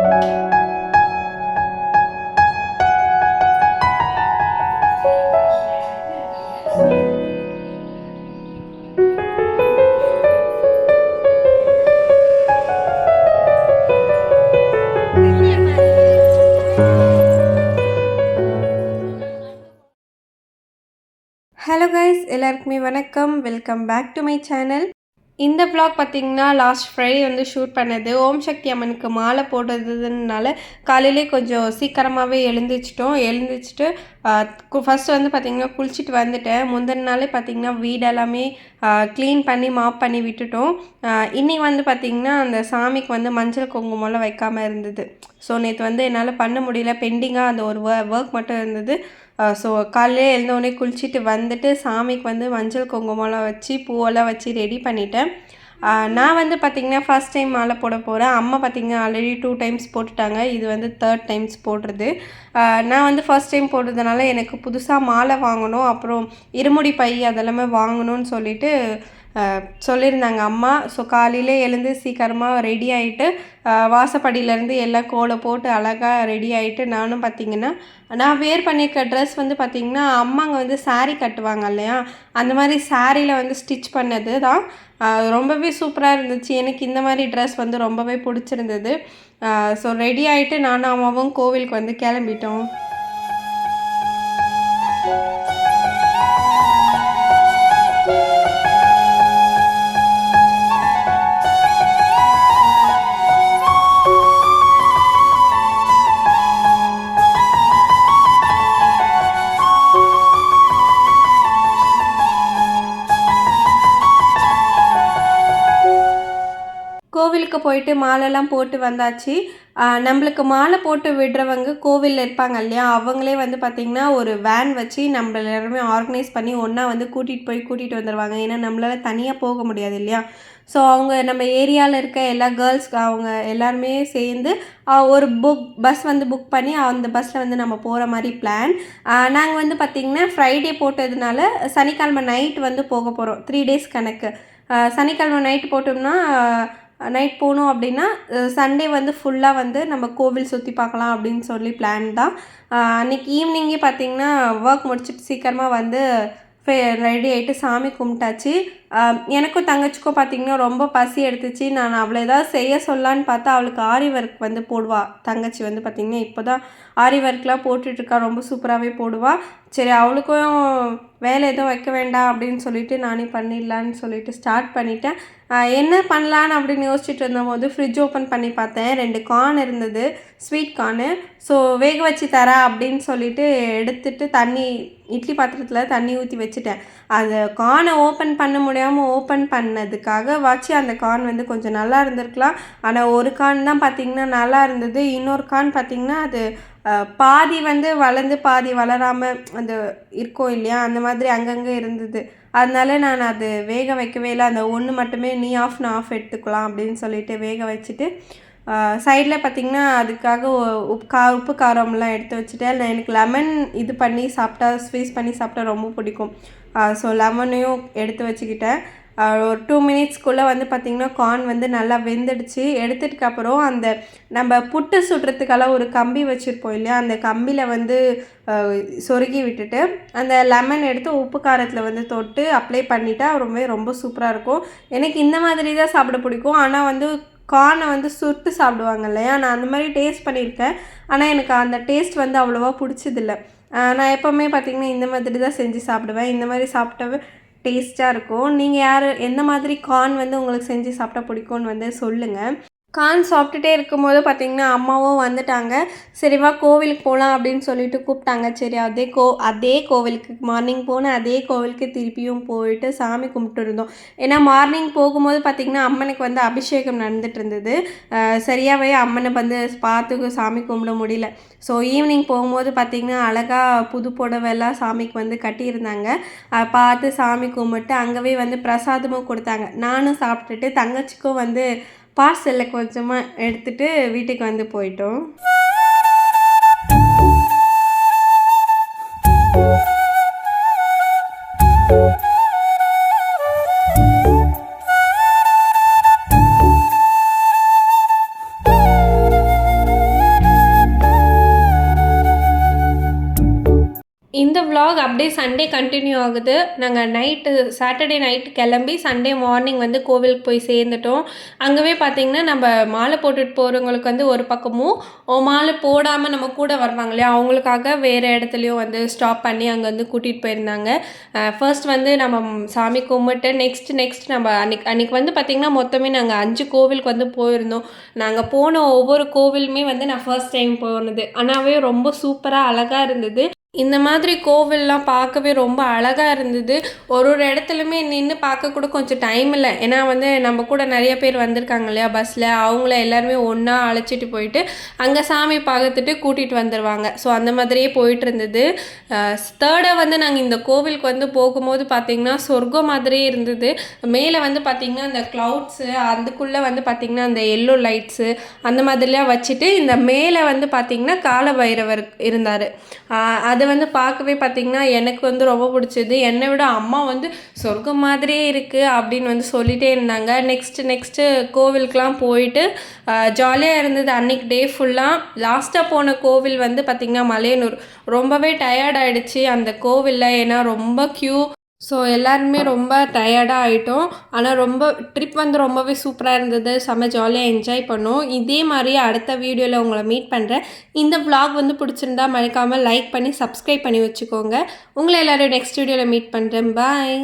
Hello guys, எல்லாருக்குமே வணக்கம். Welcome back to my channel. இந்த vlog பார்த்தீங்கன்னா லாஸ்ட் ஃப்ரைடே வந்து ஷூட் பண்ணது. ஓம் சக்தி அம்மனுக்கு மாலை போடுறதுனால காலையிலே கொஞ்சம் சீக்கிரமாகவே எழுந்திரிச்சிட்டு ஃபஸ்ட்டு வந்து பார்த்திங்கன்னா குளிச்சுட்டு வந்துட்டேன். முந்தின நாளே பார்த்திங்கன்னா வீடெல்லாமே க்ளீன் பண்ணி மாப் பண்ணி விட்டுட்டோம். இன்றைக்கி வந்து பார்த்திங்கன்னா அந்த சாமிக்கு வந்து மஞ்சள் குங்குமம்லாம் வைக்காமல் இருந்தது. ஸோ நேற்று வந்து என்னால் பண்ண முடியல, பெண்டிங்காக அந்த ஒரு ஒர்க் மட்டும் இருந்தது. ஸோ காலையிலே எழுந்தோடனே குளிச்சுட்டு வந்துட்டு சாமிக்கு வந்து மஞ்சள் குங்குமம்லாம் வச்சு பூவெல்லாம் வச்சு ரெடி பண்ணிட்டேன். நான் வந்து பார்த்திங்கன்னா ஃபஸ்ட் டைம் மாலை போட போகிறேன். அம்மா பார்த்திங்கன்னா ஆல்ரெடி 2 டைம்ஸ் போட்டுட்டாங்க. இது வந்து 3rd டைம்ஸ் போடுறது. நான் வந்து ஃபஸ்ட் டைம் போடுறதுனால எனக்கு புதுசாக மாலை வாங்கணும், அப்புறம் இருமுடி பை அதெல்லாமே வாங்கணும்னு சொல்லிட்டு சொல்லியிருந்தாங்க அம்மா. ஸோ காலையிலே எழுந்து சீக்கிரமாக ரெடி ஆகிட்டு வாசப்படியிலேருந்து எல்லாம் கோலம் போட்டு அழகாக ரெடி ஆகிட்டு நானும் பார்த்திங்கன்னா நான் வேர் பண்ணியிருக்க ட்ரெஸ் வந்து பார்த்திங்கன்னா அம்மாங்க வந்து சாரீ கட்டுவாங்க இல்லையா, அந்த மாதிரி சாரியில் வந்து ஸ்டிச் பண்ணது தான். ரொம்பவே சூப்பராக இருந்துச்சு. எனக்கு இந்த மாதிரி ட்ரெஸ் வந்து ரொம்பவே பிடிச்சிருந்தது. ஸோ ரெடி ஆகிட்டு நானும் அம்மாவும் கோவிலுக்கு வந்து கிளம்பிட்டோம். கோவிலுக்கு போயிட்டு மாலைலாம் போட்டு வந்தாச்சு. நம்மளுக்கு மாலை போட்டு விடுறவங்க கோவிலில் இருப்பாங்க இல்லையா, அவங்களே வந்து பார்த்திங்கன்னா ஒரு வேன் வச்சு நம்மள எல்லாருமே ஆர்கனைஸ் பண்ணி ஒன்றா வந்து கூட்டிகிட்டு வந்துடுவாங்க. ஏன்னா நம்மளால் தனியாக போக முடியாது இல்லையா. ஸோ அவங்க நம்ம ஏரியாவில் இருக்க எல்லா கேர்ள்ஸ் அவங்க எல்லாருமே சேர்ந்து ஒரு பஸ் வந்து புக் பண்ணி அந்த பஸ்ஸில் வந்து நம்ம போகிற மாதிரி பிளான். நாங்கள் வந்து பார்த்திங்கன்னா ஃப்ரைடே போட்டதுனால சனிக்கிழமை நைட் வந்து போக போகிறோம். 3 டேஸ் கணக்கு. சனிக்கிழமை நைட்டு போட்டோம்னா நைட் போனோம் அப்படின்னா சண்டே வந்து ஃபுல்லாக வந்து நம்ம கோவில் சுற்றி பார்க்கலாம் அப்படின்னு சொல்லி பிளான் தான். அன்றைக்கி ஈவினிங்கே பார்த்திங்கன்னா ஒர்க் முடிச்சுட்டு சீக்கிரமாக வந்து ரெடி ஆகிட்டு சாமி கும்பிட்டாச்சு. எனக்கும் தங்கச்சிக்கும் பார்த்திங்கன்னா ரொம்ப பசி எடுத்துச்சு. நான் அவளை ஏதாவது செய்ய சொல்லலான்னு பார்த்தா அவளுக்கு ஆரி ஒர்க் வந்து போடுவாள். தங்கச்சி வந்து பார்த்திங்கன்னா இப்போ தான் ஆரி ஒர்க்லாம் போட்டுட்ருக்கா, ரொம்ப சூப்பராகவே போடுவாள். சரி அவளுக்கும் வேலை எதுவும் வைக்க வேண்டாம் அப்படின்னு சொல்லிட்டு நானே பண்ணிடலான்னு சொல்லிட்டு ஸ்டார்ட் பண்ணிட்டேன். என்ன பண்ணலான்னு அப்படின்னு யோசிச்சுட்டு இருந்தபோது ஃப்ரிட்ஜ் ஓப்பன் பண்ணி பார்த்தேன். 2 கார்ன் இருந்தது, ஸ்வீட் கார்னு. ஸோ வேக வச்சு தரா அப்படின்னு சொல்லிட்டு எடுத்துகிட்டு இட்லி பாத்திரத்தில் தண்ணி ஊற்றி வச்சுட்டேன். அந்த கார்னை ஓப்பன் பண்ண முடியாமல் ஓப்பன் பண்ணதுக்காக வச்சு அந்த கார்ன் வந்து கொஞ்சம் நல்லா இருந்திருக்கலாம். ஆனால் ஒரு கார்ன் தான் பார்த்திங்கன்னா நல்லா இருந்தது. இன்னொரு கார்ன் பார்த்திங்கன்னா அது பாதி வந்து வளர்ந்து பாதி வளராமல் அந்த இருக்கும் இல்லையா, அந்த மாதிரி அங்கங்கே இருந்தது. அதனால நான் அது வேக வைக்கவே இல்லை. அந்த ஒன்று மட்டுமே நீ ஆஃப் நான் ஆஃப் எடுத்துக்கலாம் அப்படின்னு சொல்லிட்டு வேக வச்சுட்டு சைடில் பார்த்திங்கன்னா அதுக்காக உப்பு காரம்லாம் எடுத்து வச்சுட்டேன். எனக்கு லெமன் இது பண்ணி சாப்பிட்டா, ஸ்வீஸ் பண்ணி சாப்பிட்டா ரொம்ப பிடிக்கும். ஸோ லெமனையும் எடுத்து வச்சுக்கிட்டேன். ஒரு 2 மினிட்ஸ்க்குள்ளே வந்து பார்த்திங்கன்னா கார்ன் வந்து நல்லா வெந்துடுச்சு. எடுத்ததுக்கப்புறம் அந்த நம்ம புட்டு சுடுறதுக்கெல்லாம் ஒரு கம்பி வச்சுருப்போம் இல்லையா, அந்த கம்பியில் வந்து சொருகி விட்டுட்டு அந்த லெமன் எடுத்து உப்பு காரத்தில் வந்து தொட்டு அப்ளை பண்ணிட்டா ரொம்ப சூப்பராக இருக்கும். எனக்கு இந்த மாதிரி தான் சாப்பிட பிடிக்கும். ஆனால் வந்து கார்னை வந்து சுட்டு சாப்பிடுவாங்க இல்லையா, நான் அந்த மாதிரி டேஸ்ட் பண்ணியிருக்கேன். ஆனால் எனக்கு அந்த டேஸ்ட் வந்து அவ்வளோவா பிடிச்சதில்ல. நான் எப்போவுமே பார்த்திங்கன்னா இந்த மாதிரி தான் செஞ்சு சாப்பிடுவேன். இந்த மாதிரி சாப்பிட்டவே டேஸ்ட்டாக இருக்கும். நீங்கள் எந்த மாதிரி கார்ன் வந்து உங்களுக்கு செஞ்சு சாப்பிட்டா பிடிக்கும்னு வந்து சொல்லுங்கள். கார்ன் சாப்பிட்டுட்டே இருக்கும்போது பார்த்திங்கன்னா அம்மாவும் வந்துட்டாங்க. சரிவா கோவிலுக்கு போகலாம் அப்படின்னு சொல்லிட்டு கூப்பிட்டாங்க. சரி அதே கோவிலுக்கு மார்னிங் போன அதே கோவிலுக்கு திருப்பியும் போயிட்டு சாமி கும்பிட்டு இருந்தோம். ஏன்னா மார்னிங் போகும்போது பார்த்திங்கன்னா அம்மனுக்கு வந்து அபிஷேகம் நடந்துட்டு இருந்தது. சரியாகவே அம்மனை வந்து பார்த்து சாமி கும்பிட முடியல. ஸோ ஈவினிங் போகும்போது பார்த்திங்கன்னா அழகாக புது புடவெல்லாம் சாமிக்கு வந்து கட்டியிருந்தாங்க. பார்த்து சாமி கும்பிட்டு அங்கேவே வந்து பிரசாதமும் கொடுத்தாங்க. நானும் சாப்பிட்டுட்டு தங்கச்சிக்கும் வந்து பார்சலில் கொஞ்சமாக எடுத்துகிட்டு வீட்டுக்கு வந்து போயிட்டோம். இந்த விலாக் அப்படியே சண்டே கண்டினியூ ஆகுது. நாங்கள் சாட்டர்டே நைட்டு கிளம்பி சண்டே மார்னிங் வந்து கோவிலுக்கு போய் சேர்ந்துட்டோம். அங்கேவே பார்த்திங்கன்னா நம்ம மாலை போட்டுட்டு போகிறவங்களுக்கு வந்து ஒரு பக்கமும் மாலை போடாமல் நம்ம கூட வருவாங்க இல்லையா, அவங்களுக்காக வேறு இடத்துலையும் வந்து ஸ்டாப் பண்ணி அங்கே வந்து கூட்டிகிட்டு போயிருந்தாங்க. ஃபர்ஸ்ட் வந்து நம்ம சாமி கும்பிட்டு நெக்ஸ்ட் நம்ம அன்றைக்கி வந்து பார்த்திங்கன்னா மொத்தமே நாங்கள் 5 கோவிலுக்கு வந்து போயிருந்தோம். நாங்கள் போன ஒவ்வொரு கோவிலுமே வந்து நான் ஃபர்ஸ்ட் டைம் போனது. ஆனாவே ரொம்ப சூப்பராக அழகாக இருந்தது. இந்த மாதிரி கோவில்லாம் பார்க்கவே ரொம்ப அழகாக இருந்தது. ஒரு இடத்துலையுமே நின்று பார்க்க கூட கொஞ்சம் டைம் இல்லை. ஏன்னா வந்து நம்ம கூட நிறைய பேர் வந்திருக்காங்க இல்லையா பஸ்ஸில், அவங்கள எல்லாருமே ஒன்றா அழைச்சிட்டு போயிட்டு அங்கே சாமி பார்த்துட்டு கூட்டிகிட்டு வந்துடுவாங்க. ஸோ அந்த மாதிரியே போயிட்டு இருந்தது. தேர்டாக வந்து நாங்கள் இந்த கோவிலுக்கு வந்து போகும்போது பார்த்திங்கன்னா சொர்க்கம் மாதிரியே இருந்தது. மேலே வந்து பார்த்திங்கன்னா அந்த க்ளவுட்ஸு, அதுக்குள்ளே வந்து பார்த்திங்கன்னா அந்த எல்லோ லைட்ஸு அந்த மாதிரிலாம் வச்சுட்டு இந்த மேலே வந்து பார்த்திங்கன்னா கால பைரவர் இருந்தார். அது வந்து பார்க்கவே பார்த்திங்கன்னா எனக்கு வந்து ரொம்ப பிடிச்சது. என்னை விட அம்மா வந்து சொர்க்கம் மாதிரியே இருக்குது அப்படின்னு வந்து சொல்லிகிட்டே இருந்தாங்க. நெக்ஸ்ட்டு கோவிலுக்கெலாம் போயிட்டு ஜாலியாக இருந்தது அன்றைக்கி டே ஃபுல்லாக. லாஸ்ட்டாக போன கோவில் வந்து பார்த்திங்கன்னா மலையனூர். ரொம்பவே டயர்ட் ஆகிடுச்சு அந்த கோவிலில். ஏன்னா ரொம்ப க்யூ. ஸோ எல்லாருமே ரொம்ப டயர்டாக ஆகிட்டோம். ஆனால் ட்ரிப் வந்து ரொம்பவே சூப்பராக இருந்தது. செம்ம ஜாலியாக என்ஜாய் பண்ணோம். இதே மாதிரி அடுத்த வீடியோவில் உங்களை மீட் பண்ணுறேன். இந்த விலாக் வந்து பிடிச்சிருந்தா மறக்காமல் லைக் பண்ணி சப்ஸ்கிரைப் பண்ணி வச்சுக்கோங்க. உங்களை எல்லோரும் நெக்ஸ்ட் வீடியோவில் மீட் பண்ணுறேன். பாய்.